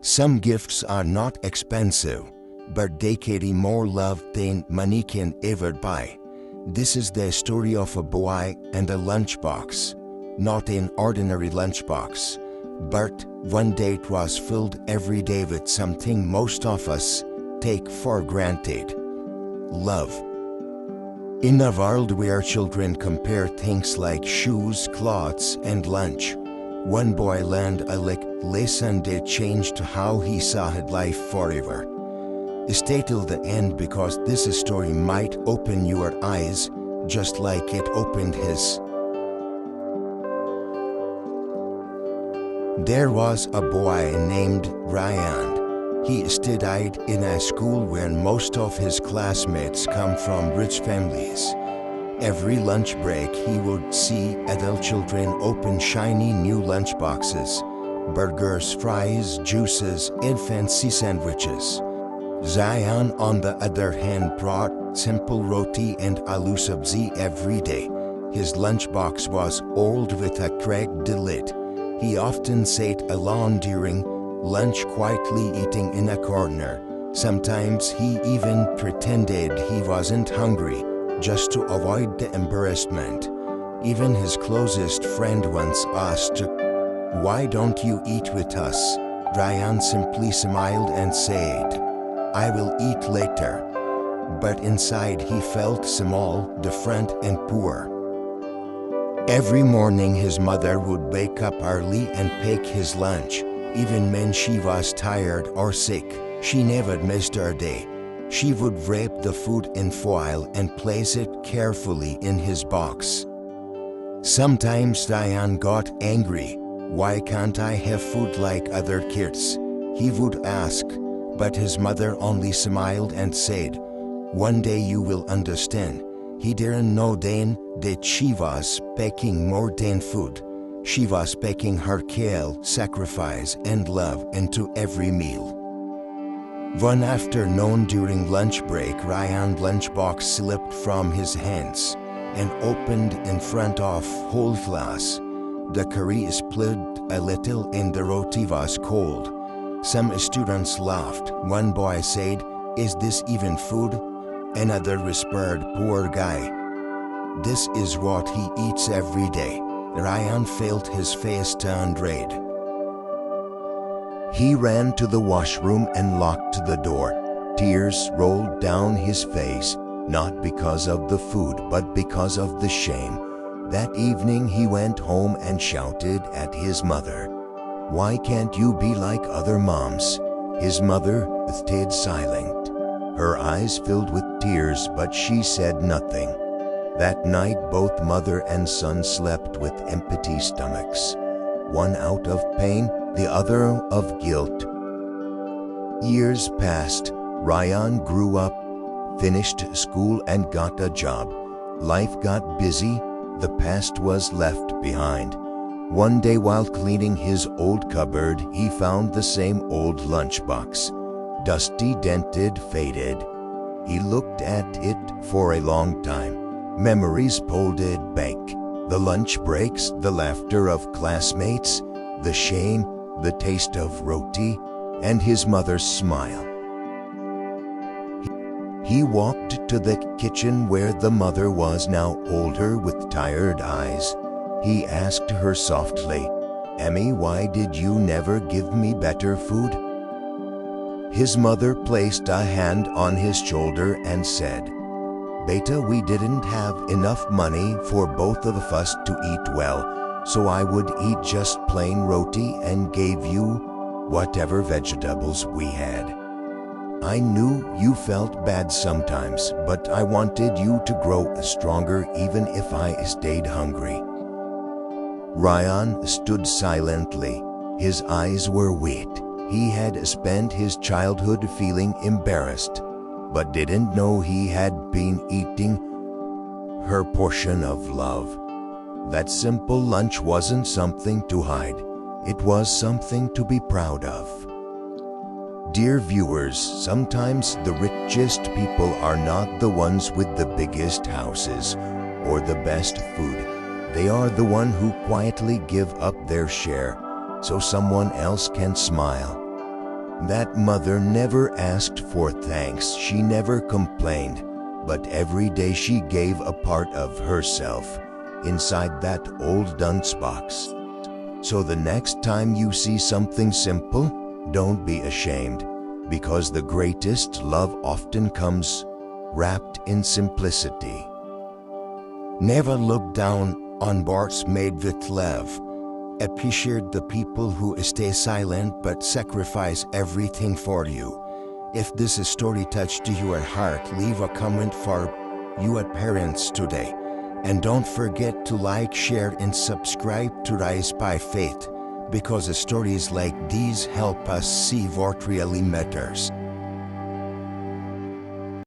Some gifts are not expensive, but they carry more love than money can ever buy. This is the story of a boy and a lunchbox. Not an ordinary lunchbox, but one that was filled every day with something most of us take for granted: love. In a world where children compare things like shoes, clothes, and lunch, one boy learned a lesson that changed how he saw his life forever. Stay till the end, because this story might open your eyes just like it opened his. There was a boy named Ryan. He studied in a school where most of his classmates come from rich families. Every lunch break, he would see adult children open shiny new lunchboxes: burgers, fries, juices, and fancy sandwiches. Zion, on the other hand, brought simple roti and aloo sabzi every day. His lunchbox was old with a cracked lid. He often sat alone during lunch, quietly eating in a corner. Sometimes he even pretended he wasn't hungry, just to avoid the embarrassment. Even his closest friend once asked, "Why don't you eat with us?" Ryan simply smiled and said, "I will eat later." But inside he felt small, different, and poor. Every morning his mother would wake up early and pack his lunch. Even when she was tired or sick, she never missed her day. She would wrap the food in foil and place it carefully in his box. Sometimes Ryan got angry. "Why can't I have food like other kids?" he would ask, but his mother only smiled and said, "One day you will understand." He didn't know then that she was packing more than food. She was packing her care, sacrifice, and love into every meal. One afternoon during lunch break, Ryan's lunchbox slipped from his hands and opened in front of whole class. The curry split a little and the roti was cold. Some students laughed. One boy said, "Is this even food?" Another whispered, "Poor guy. This is what he eats every day." Ryan felt his face turned red. He ran to the washroom and locked the door. Tears rolled down his face, not because of the food, but because of the shame. That evening he went home and shouted at his mother, "Why can't you be like other moms?" His mother stayed silent. Her eyes filled with tears, but she said nothing. That night both mother and son slept with empty stomachs, one out of pain, the other of guilt. Years passed. Ryan grew up, finished school, and got a job. Life got busy. The past was left behind. One day while cleaning his old cupboard, he found the same old lunchbox. Dusty, dented, faded. He looked at it for a long time. Memories pulled it back. The lunch breaks, the laughter of classmates, the shame, the taste of roti, and his mother's smile. He walked to the kitchen where the mother was now older with tired eyes. He asked her softly, "Emmy, why did you never give me better food?" His mother placed a hand on his shoulder and said, "Beta, we didn't have enough money for both of us to eat well, so I would eat just plain roti and gave you whatever vegetables we had. I knew you felt bad sometimes, but I wanted you to grow stronger even if I stayed hungry." Ryan stood silently. His eyes were wet. He had spent his childhood feeling embarrassed, but didn't know he had been eating her portion of love. That simple lunch wasn't something to hide. It was something to be proud of. Dear viewers, sometimes the richest people are not the ones with the biggest houses or the best food. They are the one who quietly give up their share so someone else can smile. That mother never asked for thanks, she never complained, but every day she gave a part of herself inside that old lunchbox. So the next time you see something simple, don't be ashamed, because the greatest love often comes wrapped in simplicity. Never look down on what's made with love. Appreciate the people who stay silent but sacrifice everything for you. If this story touched your heart, leave a comment for your parents today. And don't forget to like, share, and subscribe to Rise by Faith, because stories like these help us see what really matters.